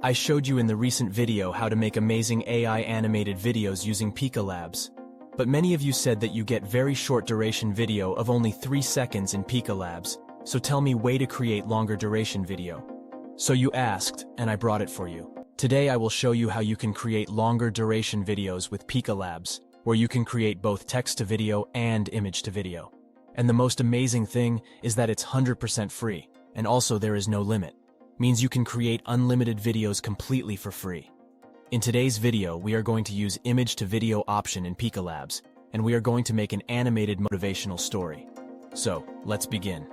I showed you in the recent video how to make amazing AI animated videos using Pika Labs. But many of you said that you get very short duration video of only 3 seconds in Pika Labs, so tell me way to create longer duration video. So you asked, and I brought it for you. Today I will show you how you can create longer duration videos with Pika Labs, where you can create both text to video and image to video. And the most amazing thing is that it's 100% free, and also there is no limit. Means you can create unlimited videos completely for free. In today's video, we are going to use image to video option in Pika Labs, and we are going to make an animated motivational story. So, let's begin.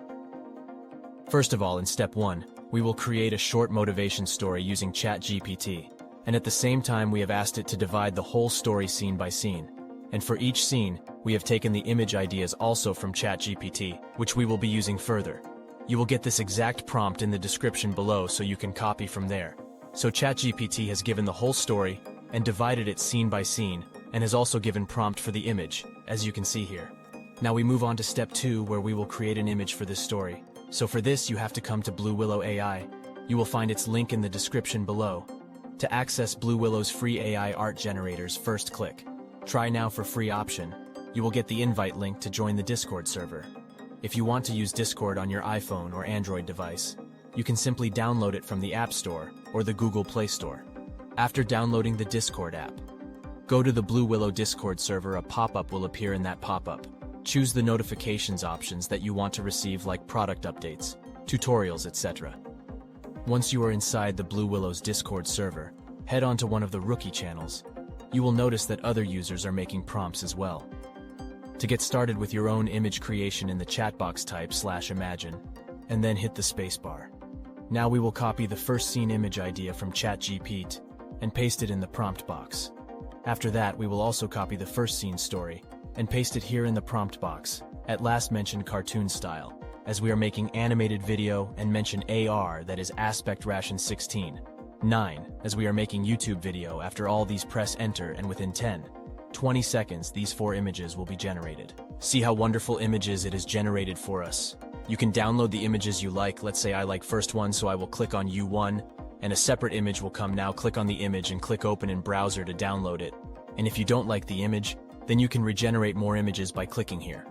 First of all, in step 1, we will create a short motivation story using Chatgpt, and at the same time we have asked it to divide the whole story scene by scene. And for each scene, we have taken the image ideas also from Chatgpt, which we will be using further. You will get this exact prompt in the description below so you can copy from there. So Chatgpt has given the whole story and divided it scene by scene, and has also given prompt for the image, as you can see here. Now we move on to step 2, where we will create an image for this story. So for this you have to come to Bluewillow AI. You will find its link in the description below. To access Bluewillow's free AI art generators, first click Try Now for free option. You will get the invite link to join the Discord server. If you want to use Discord on your iPhone or Android device, you can simply download it from the App Store or the Google Play Store. After downloading the Discord app, go to the Bluewillow Discord server. A pop-up will appear in that pop-up. Choose the notifications options that you want to receive, like product updates, tutorials, etc. Once you are inside the Bluewillow's Discord server, head on to one of the rookie channels. You will notice that other users are making prompts as well. To get started with your own image creation, in the chat box type /imagine, and then hit the spacebar. Now we will copy the first scene image idea from ChatGPT and paste it in the prompt box. After that, we will also copy the first scene story and paste it here in the prompt box, at last mention cartoon style, as we are making animated video, and mention AR, that is aspect ration 16. 9, as we are making YouTube video. After all these, press enter, and within 20 seconds, these 4 images will be generated. See how wonderful images it is generated for us. You can download the images you like. Let's say I like first one, so I will click on U1, and a separate image will come. Now click on the image and click open in browser to download it. And if you don't like the image, then you can regenerate more images by clicking here.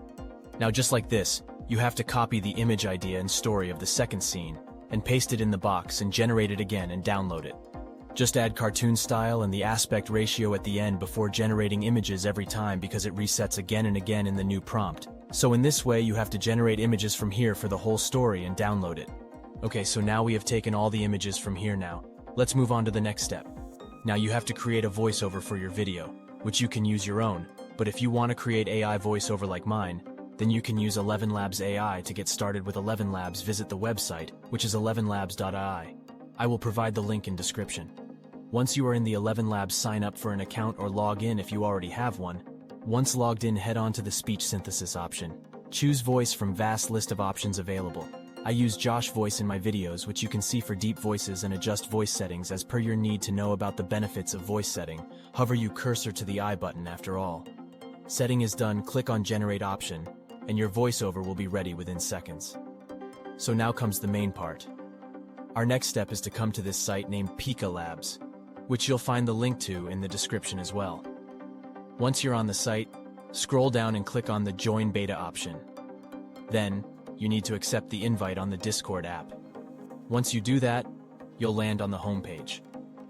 Now just like this, you have to copy the image idea and story of the second scene, and paste it in the box and generate it again and download it. Just add cartoon style and the aspect ratio at the end before generating images every time, because it resets again and again in the new prompt. So in this way you have to generate images from here for the whole story and download it. Okay, so now we have taken all the images from here. Now, let's move on to the next step. Now you have to create a voiceover for your video, which you can use your own, but if you want to create AI voiceover like mine, then you can use 11 Labs AI. To get started with 11 Labs, visit the website, which is 11labs.ai. I will provide the link in description. Once you are in the 11 Labs, sign up for an account or log in if you already have one. Once logged in, head on to the speech synthesis option. Choose voice from vast list of options available. I use Josh voice in my videos, which you can see for deep voices, and adjust voice settings as per your need. To know about the benefits of voice setting, hover your cursor to the I button. After all setting is done, click on generate option, and your voiceover will be ready within seconds. So now comes the main part. Our next step is to come to this site named Pika Labs, which you'll find the link to in the description as well. Once you're on the site, scroll down and click on the Join Beta option. Then, you need to accept the invite on the Discord app. Once you do that, you'll land on the home page.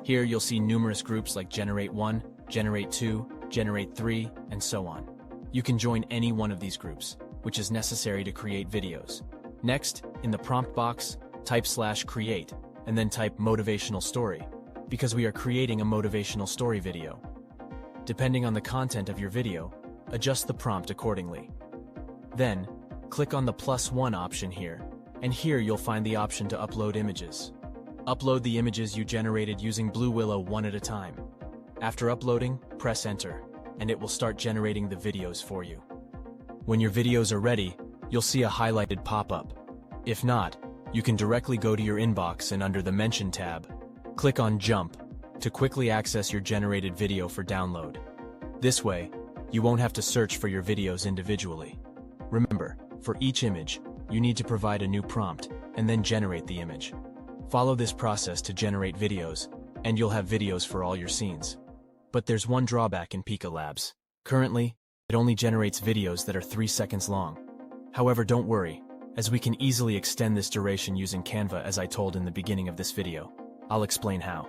Here you'll see numerous groups like Generate 1, Generate 2, Generate 3, and so on. You can join any one of these groups, which is necessary to create videos. Next, in the prompt box, type /create, and then type motivational story, because we are creating a motivational story video. Depending on the content of your video, adjust the prompt accordingly. Then, click on the +1 option here, and here you'll find the option to upload images. Upload the images you generated using Bluewillow one at a time. After uploading, press enter, and it will start generating the videos for you. When your videos are ready, you'll see a highlighted pop-up. If not, you can directly go to your inbox and under the Mention tab, click on Jump to quickly access your generated video for download. This way, you won't have to search for your videos individually. Remember, for each image, you need to provide a new prompt and then generate the image. Follow this process to generate videos, and you'll have videos for all your scenes. But there's one drawback in Pika Labs. Currently, it only generates videos that are 3 seconds long. However, don't worry, as we can easily extend this duration using Canva as I told in the beginning of this video. I'll explain how.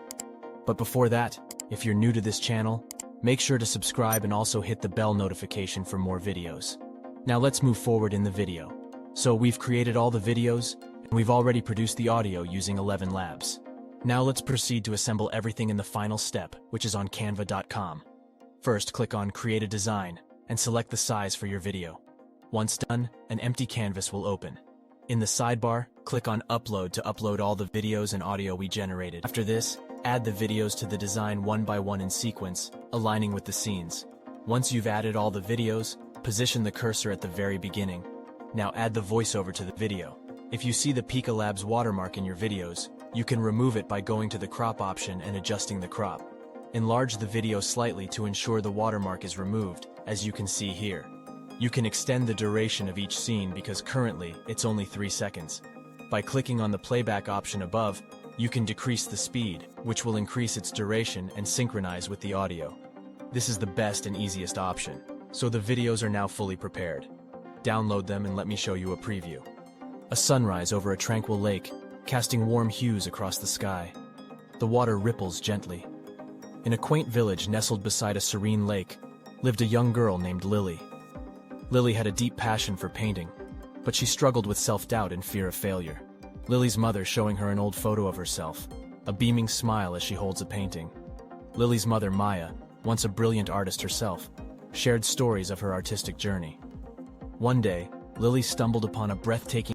But before that, if you're new to this channel, make sure to subscribe and also hit the bell notification for more videos. Now let's move forward in the video. So we've created all the videos, and we've already produced the audio using 11 labs. Now let's proceed to assemble everything in the final step, which is on canva.com. First, click on Create a Design, and select the size for your video. Once done, an empty canvas will open. In the sidebar, click on Upload to upload all the videos and audio we generated. After this, add the videos to the design one by one in sequence, aligning with the scenes. Once you've added all the videos, position the cursor at the very beginning. Now add the voiceover to the video. If you see the Pikalabs watermark in your videos, you can remove it by going to the crop option and adjusting the crop. Enlarge the video slightly to ensure the watermark is removed, as you can see here. You can extend the duration of each scene because currently it's only 3 seconds. By clicking on the playback option above, you can decrease the speed, which will increase its duration and synchronize with the audio. This is the best and easiest option, so the videos are now fully prepared. Download them and let me show you a preview. A sunrise over a tranquil lake, casting warm hues across the sky. The water ripples gently. In a quaint village nestled beside a serene lake, lived a young girl named Lily. Lily had a deep passion for painting, but she struggled with self-doubt and fear of failure. Lily's mother showing her an old photo of herself, a beaming smile as she holds a painting. Lily's mother, Maya, once a brilliant artist herself, shared stories of her artistic journey. One day, Lily stumbled upon a breathtaking